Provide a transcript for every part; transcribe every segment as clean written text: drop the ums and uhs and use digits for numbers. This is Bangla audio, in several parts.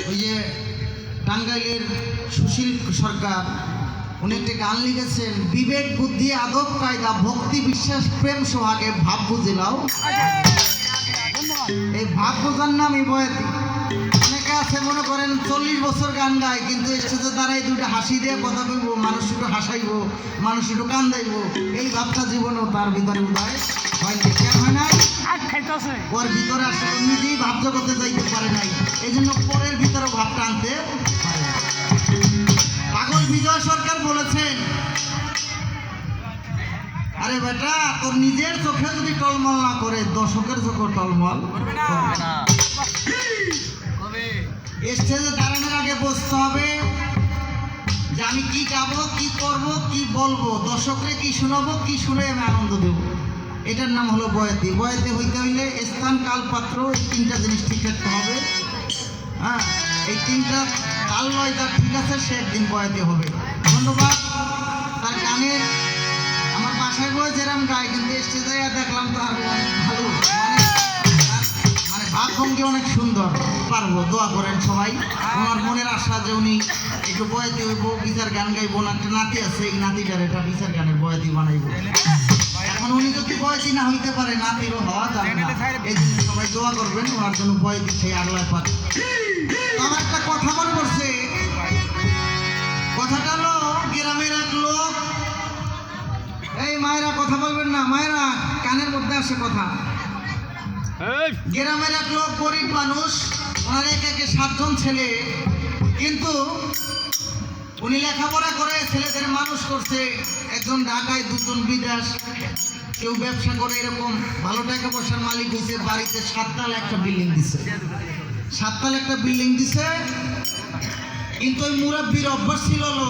ওই যে টাঙ্গাইলের সুশীল সরকার উনি একটি গান লিখেছেন, বিবেক বুদ্ধি আদব কায়দা ভক্তি বিশ্বাস প্রেম সোহাগে ভাব বুঝিলাও। এই ভাব বোঝার নামই বয়াতি। অনেকে আছে মনে করেন 40 বছর গান গায়, কিন্তু স্টেজে দাঁড়াই দুটো হাসি দিয়ে কথা কইব, মানুষ একটু হাসাইব, মানুষ একটু কান্দাইব, এই ভাবটা জীবনেও তার ভিতরে উদয় হয় না। কেন হয় নাই? ওর ভিতরে আসলে নিজেই ভাব জগতে যাইতে পারে নাই, এই জন্য পরের ভিতরে ভাবটা আনতে পারে না। পাগল বিজয় সরকার বলেছেন, আরে বেটা তোর নিজের চোখে যদি টলমল না করে দর্শকের চোখে টলমল করবে না। স্টেজে দাঁড়ানোর আগে বুঝতে হবে যে আমি কি গাবো, কি করব, কি বলবো, দর্শকরে কি শোনাবো, কি শুনে আমি আনন্দ দেবো। এটার নাম হলো বয়াতি। বয়াতি হইতে হইলে স্থান কাল পাত্র এই তিনটা জিনিস ঠিক রাখতে হবে। হ্যাঁ, এই তিনটা কাল লয় যার ঠিক আছে সে একদিন বয়াতি হবে। ধন্যবাদ। তার গানের আমার বাসায় বয়ে যেরকম গায়, কিন্তু স্টেজে দেখলাম তো আর ভালো, মানে ভাবভঙ্গি অনেক সুন্দর। পারবো, দোয়া করেন সবাই। আমার মনের আশা যে উনি একটু বয়াতি হইব, বিচার গান গাইবো। না একটা নাতি আছে, এই নাতিটার এটা বিচার গানের বয়াতি বানাইবো। এখন উনি যদি বয়াতি না হইতে পারে, নাতিরও হওয়া যাবে না। এই জন্য সবাই দোয়া করবেন ওনার জন্য বয়াতি সেই আগলায় পারে। আমার একটা কথা মনে পড়ছে, কথাটা হলো গ্রামের এক লোক, এই মায়েরা কথা বলবেন না, মায়েরা কানের মধ্যে আসে কথা। গ্রামের এক লোক গরিব মানুষ, ওনার একে 7জন ছেলে, কিন্তু উনি লেখাপড়া করে ছেলেদের মানুষ করছে। একজন ঢাকায়, 2জন বিদেশ, কেউ ব্যবসা করে, এরকম ভালো টাকা পয়সার মালিক হয়েছে। বাড়িতে 7 তলা একটা বিল্ডিং দিছে, 7 তলা একটা বিল্ডিং দিছে। কিন্তু ওই মুরব্বীর অভ্যাস ছিল হলো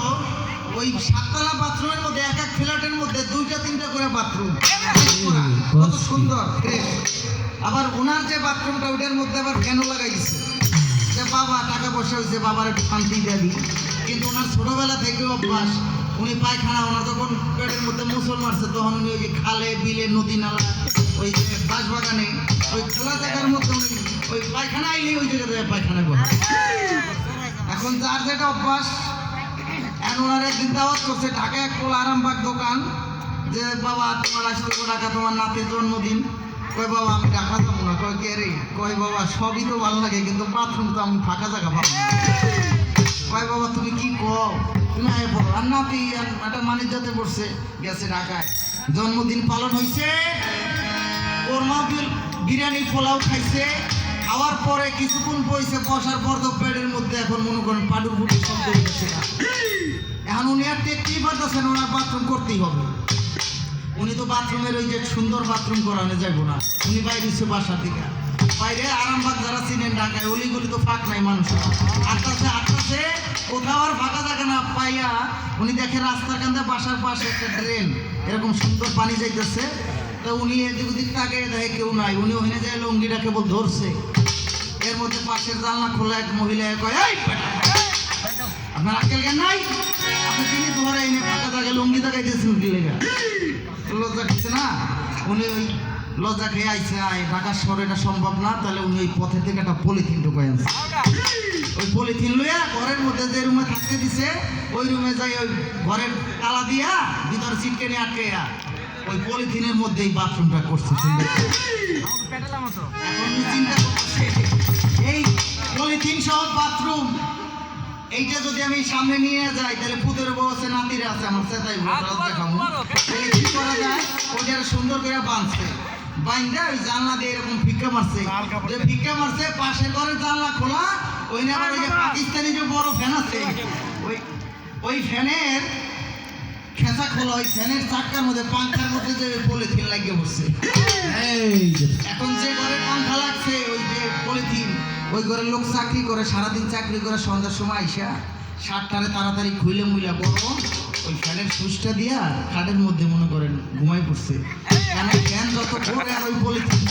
ওই 7 তলা বাথরুমের মধ্যে এক এক ফ্ল্যাটের মধ্যে 2টা-3টা করে বাথরুম, কত সুন্দর ফ্রেশ। আবার ওনার যে বাথরুমটা ওটার মধ্যে আবার ফ্যানও লাগাই দিচ্ছে, যে বাবা টাকা পয়সা হয়েছে, বাবার একটু শান্তি দিয়ে দিই। কিন্তু ওনার ছোটবেলা থেকে অভ্যাস, উনি পায়খানা, ওনার যখন পেটের মধ্যে মুসল মারছে তখন উনি ওই যে খালে বিলে নদী নালা, ওই যে বাঁশবাগানে ওই খোলা জায়গার মধ্যে উনি ওই পায়খানা আইলে ওই জায়গায় পায়খানায় বসে। এখন যার যেটা অভ্যাস, এখন ওনার একদিন দাওয়াত করছে ঢাকায় এক কোলা আরামবাগ দোকান, যে বাবা তোমার আসতে টাকা, তোমার নাতির জন্মদিন। কয় বাবা আমি ঢাকা যাবো না। কয় কে রে? কয় বাবা সবই তো ভালো লাগে, কিন্তু বাথরুম তো আমি ফাঁকা জায়গা পাবো। কয় বাবা তুমি কি কও, তুমি আয় পড়ো। আর নাতি একটা মানিক যাতে পড়ছে, গেছে ঢাকায়, জন্মদিন পালন হয়েছে, কোরমা বিরিয়ানি পোলাও খাইছে। খাওয়ার পরে কিছুক্ষণ বইছে, বসার পর তো পেটের মধ্যে এখন মনে করেন পাডুর ফুটি শব্দ হয়েছে। এখন উনি আর দেখতেই পারতেছেন, ওনার বাথরুম করতেই হবে। উনি তো বাথরুমের ওই যে সুন্দর বাথরুম করানো যাইব না, উনি বাইরে হচ্ছে বাসা থেকে। বাইরে আরামবাগ যারা চিনেন ঢাকায়, অলিগুলি তো ফাঁক নাই মানুষ, আটটাছে কোথাও আর ফাঁকা জায়গা না পাইয়া উনি দেখে রাস্তার কান্দে বাসার পাশে একটা ড্রেন, এরকম সুন্দর পানি যাইতেছে। তা উনি এদিক ওদিক তাকে দেখে কেউ নাই, উনি ওখানে যায় লুঙ্গিটা কেবল ধরছে। এর মধ্যে পাশের জানলা খোলা এক মহিলা কয়, এই আপনার আকেল জ্ঞান নাই, আপনি তিনি ধরে এনে ফাঁকা জায়গায় লুঙ্গি দেখাইতেছেন কি লেগা? লজ্জা খেয়েছে না, উনি ওই লজ্জা খেয়ে আইসে, ঢাকা শহরে এটা সম্ভব না, তাহলে উনি ওই পথের থেকে একটা পলিথিন ঢুকাই আনছে। ওই পলিথিন লইয়া ঘরের মধ্যে যে রুমে থাকতে দিছে, ওই রুমে যাই ওই ঘরের তালা দিয়া ভিতরে সিটকে নিয়ে আটকাইয়া ওই পলিথিনের মধ্যেই বাথরুমটা করছে। এখন চিন্তা করছে, এই পলিথিন সহ বাথরুম, এইটা যদি আমি সামনে নিয়ে যাই তাহলে পুতের বউ আছে, নাতিরা আছে, আমার সেটাই দেখাবো। তাহলে কি করা যায়? ওইটা সুন্দর করে বাঁধছে, বাইন্দা ওই জানলা দিয়ে এরকম ভিক্ষা মারছে। যে ভিক্ষা মারছে পাশের ঘরের জানলা খোলা, ওই না আবার ওই যে পাকিস্তানি যে বড় ফ্যান আছে, ওই ফ্যানের খেঁচা খোলা, ওই ফ্যানের চাক্কার মধ্যে পাংখার মধ্যে যে পলিথিন লাগিয়ে বসছে। এখন যে ঘরে পাংখা লাগছে, ওই যে পলিথিন, ওই ঘরের লোক চাকরি করে, সারাদিন চাকরি করে, সন্ধ্যার সময় আইসা সাতটারে তাড়াতাড়ি খুইলে মুইলা গরম ওই ফ্যানের সুইচটা দিয়া খাটের মধ্যে মনে করেন ঘুমাই পড়ছে। কেন ফ্যান যত ঘোরে আর ওই পলিথিন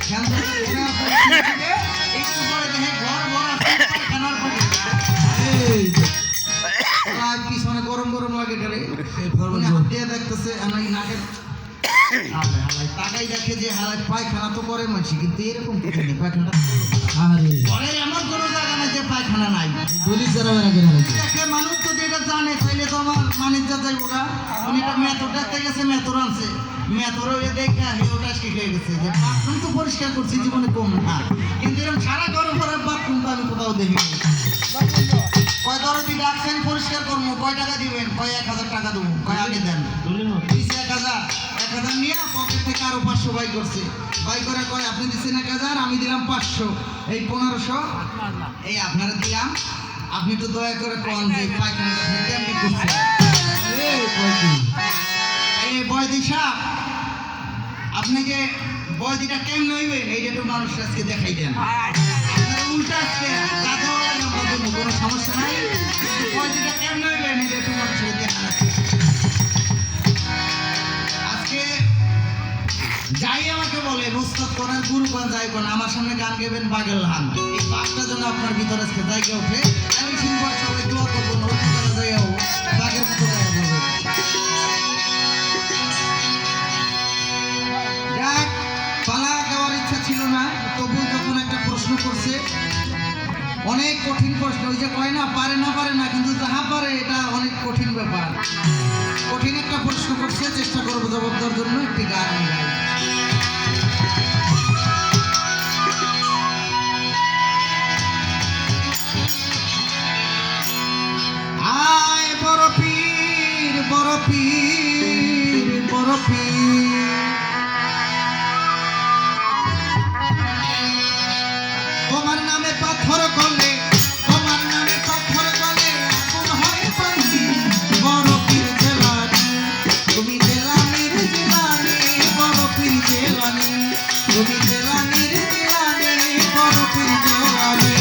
ফ্যান যত ঘোরে একটু পরে দেখে ঘর ভরা ফ্যানার পিছনে গরম গরম লাগে করে দিয়ে দেখতেছে নাকের তাকাই দেখে যে হালাই পায়খানা তো করে মানছি, কিন্তু এরকম পায়খানা এমন কোনো জায়গা নাই পুলিশ যারা মেরা করে ফেলেছে। একটা মানুষ যদি এটা জানে তাইলে তো আমার মানিজ্য যাইব গা। উনি এটা মেথর দেখতে গেছে, মেথর আনছে, মেথর ওই দেখা ওটা শিখে গেছে যে বাথরুম তো পরিষ্কার করছি জীবনে কম না, কিন্তু এরকম সারা ঘরে ঘরে বাথরুম তো আমি কোথাও দেখিনি। কয় দরদি ডাকছেন পরিষ্কার করবো, কয় টাকা দিবেন? কয় 1000 টাকা দেবো। কয় আগে দেন। দিছে 1000 নিয়ে পকেট থেকে আরো 500 বাই করছে। বাই করে কয় আপনি দিচ্ছেন 1000, আমি দিলাম 500, এই 1500 এই আপনারা দিলাম। আপনি তো দয়া করে কোন যে পায়খানা আপনি কেমনি করছেন? এই বয়দি সাহেব, আপনি যে বয়দিটা কেমন হইবেন এইটা তো মানুষ আজকে দেখাই দেন। আপনারা উল্টা আজকে দাদা আমরা দেবো, কোনো সমস্যা নাই, কিন্তু বয়দিটা কেমন হইবেন এটা তো মানুষকে দেখা যাচ্ছে। আজকে যাই আমাকে বলে উস্তাদ কোনার গুরু কোন যাই কোন, আমার সামনে গান গাবেন বাগেল হান, এই বাঘটা যেন আপনার ভিতরে আজকে জায়গা ওঠে। আমি শুনবো সবাই দোয়া করবো নদী তারা যাইও বাঘের মতো গায়ে যাবে। যাক, পালা গাওয়ার ইচ্ছা ছিল না, তবু যখন একটা প্রশ্ন করছে, অনেক কঠিন প্রশ্ন, ওই যে কয় না পারে না, কিন্তু যাহা পারে এটা অনেক কঠিন ব্যাপার। কঠিন একটা প্রশ্ন করছে, চেষ্টা করবো জবাব দেওয়ার জন্য। একটি গান আমি গাই। আয় বড় পীর, বড় পীর, বড় পীর, তোমার নামে পাথর গলে, তোমার নামে পাথর গলে আগুন হয় পানি। বড় পীর জেলানি, তুমি জেলানির জেলানি, বড় পীর জেলানি, তুমি জেলানির জেলানি, বড় পীর জেলানি।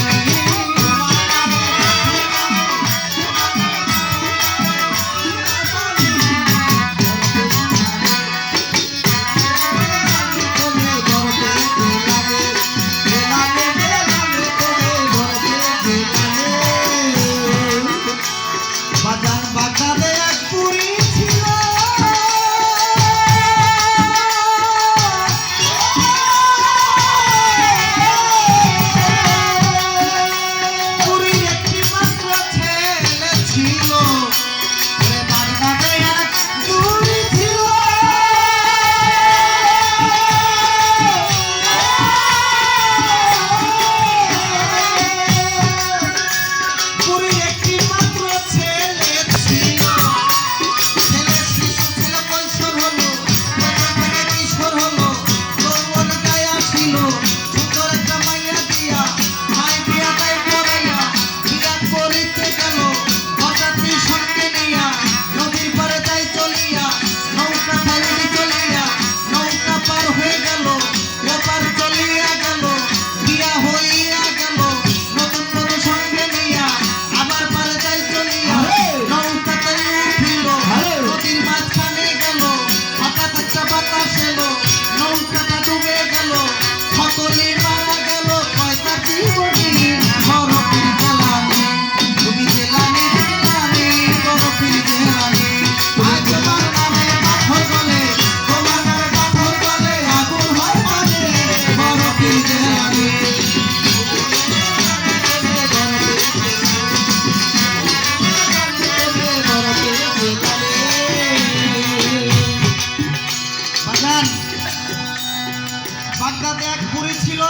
বাগদাদে এক বুড়ি ছিল,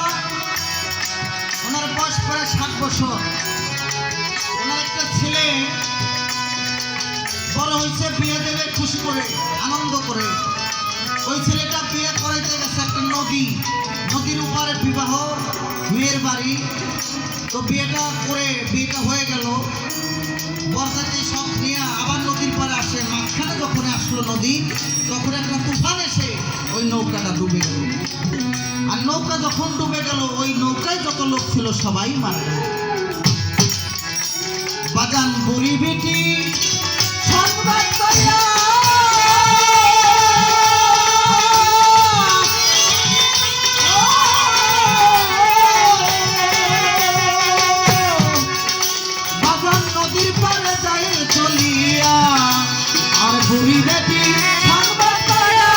ওনার বয়স প্রায় 60 বছর। ওনার একটা ছেলে বড় হয়েছে, বিয়ে দেবে খুশি করে, আনন্দ করে। ওই ছেলেটা বিয়ে করাইতে গেছে একটা নদীর উপরে বিবাহ, মেয়ের বাড়ি। তো বিয়েটা হয়ে গেল, বরযাত্রী সব নিয়ে আবার নদীর পাড়ে আসে। মাঝখানে যখন আসলো নদী, তখন একটা তুফান এসে ওই নৌকাটা ডুবে গেল। আর নৌকা যখন ডুবে গেল, ওই নৌকায় যত লোক ছিল সবাই মারা গেল। বাজান বুড়ি বেটি সংবাদ পাইয়া বাজান নদীর পাড়ে যায় চলিয়া, আর বুড়ি বেটি সংবাদ পাইয়া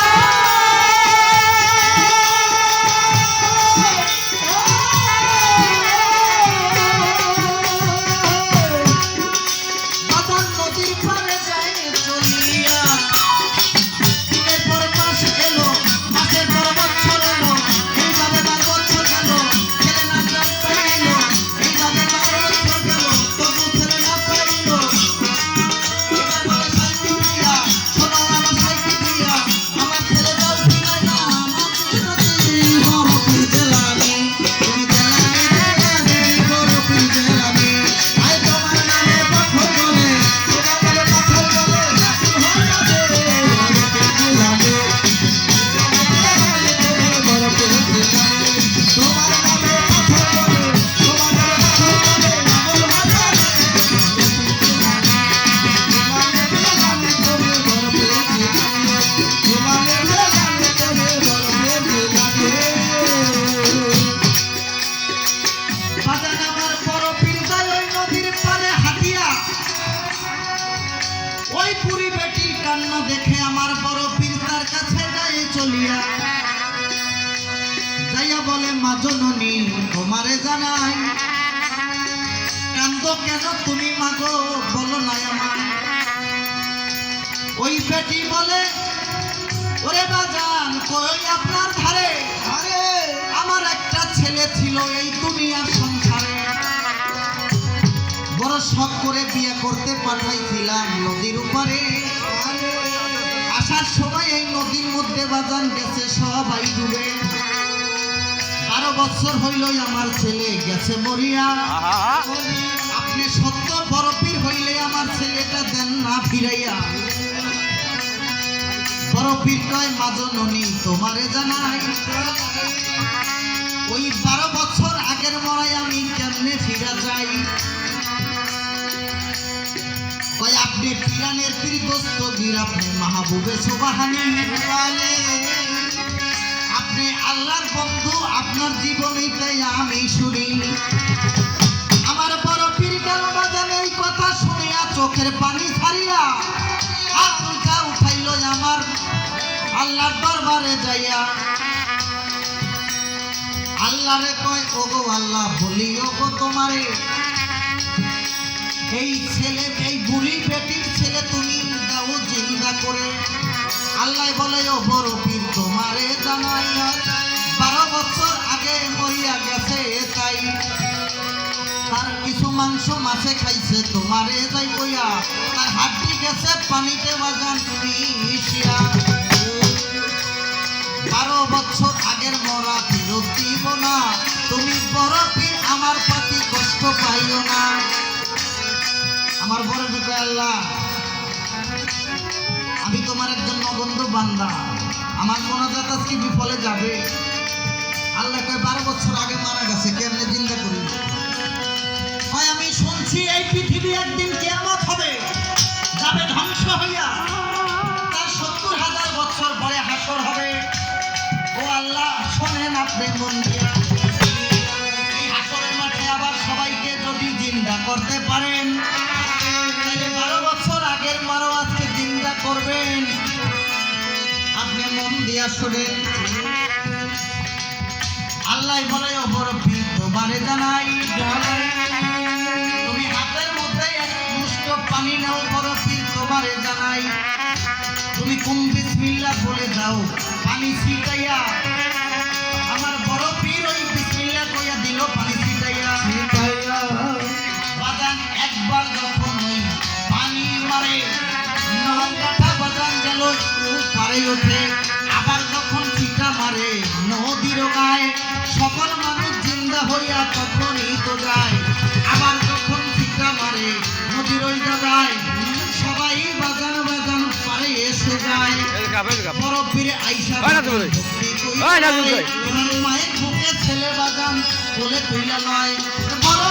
কান্না দেখে আমার বড় পীর তার কাছে যায় চলিয়া, যাইয়া বলে মা জননী তোমারে জানাই, কান্দো কেন তুমি মাগো বলো নাই আমায়। ওই বেটি বলে ওরে বাজান কই আপনার ধারে, আরে আমার একটা ছেলে ছিল এই দুনিয়ার সংসারে, বড় শখ করে বিয়ে করতে পাঠাইছিলাম নদীর উপরে, আসার সময় এই নদীর মধ্যে বাজান গেছে সবাই ডুবে, 12 বছর হইল আমার ছেলে গেছে মরিয়া, আপনি সত্য বড় পীর হইলে আমার ছেলেটা দেন না ফিরাইয়া। বড় পীর কয় মা জননী তোমারে জানাই, ওই 12 বছর আগের মরাই আমি কেমনে ফিরা যাই। কয় আপনি পিরানের পীর দস্তগীর, আপনি মাহবুবে সুবহানী, আপনি আল্লাহর বন্ধু, আপনার জীবনীতে আমি শুনি। আমার বড় পীর গেল বাজান এই কথা শুনিয়া চোখের পানি ছাড়িয়া হাত দুইটা উঠাইল আমার আল্লাহর দরবারে যাইয়া। আল্লাহরে কয় ওগো আল্লাহ বলি ওগো তোমারে, এই ছেলে এই বুড়ি বেটির ছেলে তুমি দাও জিন্দা করে। আল্লাহ বলে ও বড় পীর তোমারে জানাই, 12 বছর আগে মরিয়া গেছে তাই, তার কিছু মাংস মাছে খাইছে তোমারে যাই কইয়া, তার হাড্ডি গেছে পানিতে বাজান মিশিয়া। 12 বছর আগের মরা ফেরত দিব না, তুমি বড় পীর আমার প্রতি কষ্ট পাইও না। আমার বড় পীর আল্লাহ আমি তোমার একজন নগণ্য বান্দা, আমার মোনাজাত আজকে বিফলে যাবে। আল্লাহ কয় 12 বছর আগে মারা গেছে কেমনে জিন্দা করি। হয় আমি শুনছি এই পৃথিবী একদিন কিয়ামত হবে, যাবে ধ্বংস হইয়া, তার 70,000 বছর পরে হাসর হবে। ও আল্লাহ শোনেন আপনি মন দিয়া, এই হাসরের মাঠে আবার সবাইকে যদি জিন্দা করতে পারেন, তাহলে 12 বছর আগের মারো আজকে জিন্দা করবেন। আপনি মন দিয়া শোনেন। আল্লাহ বলে ও বড় পীর তোমারে জানাই, তুমি হাতের মধ্যে এক মুষ্ট পানি নাও বড় পীর তোমারে জানাই, তুমি কুম বিসমিল্লাহ বলে দাও পানি ছিটাইয়া। আমার বড় পীর ওই বিসমিল্লাহ কইয়া দিল পানি ছিটাইয়া। বাজান একবার যখন ওই পানি মারে নৌকাটা বাজান গেল পারে ওঠে, আবার যখন ছিটা মারে নদীর গায়ে সকল মানুষ জিন্দা হইয়া তখনই তো যায়। আবার যখন ছিটা মারে নদীর ওই জায়গায় সবাই বাজান বাজান পারে এসে যায়। বড় পীরে আইসা মায়ের বুকে ছেলে বাজান বলে তুইলা নয়, বড়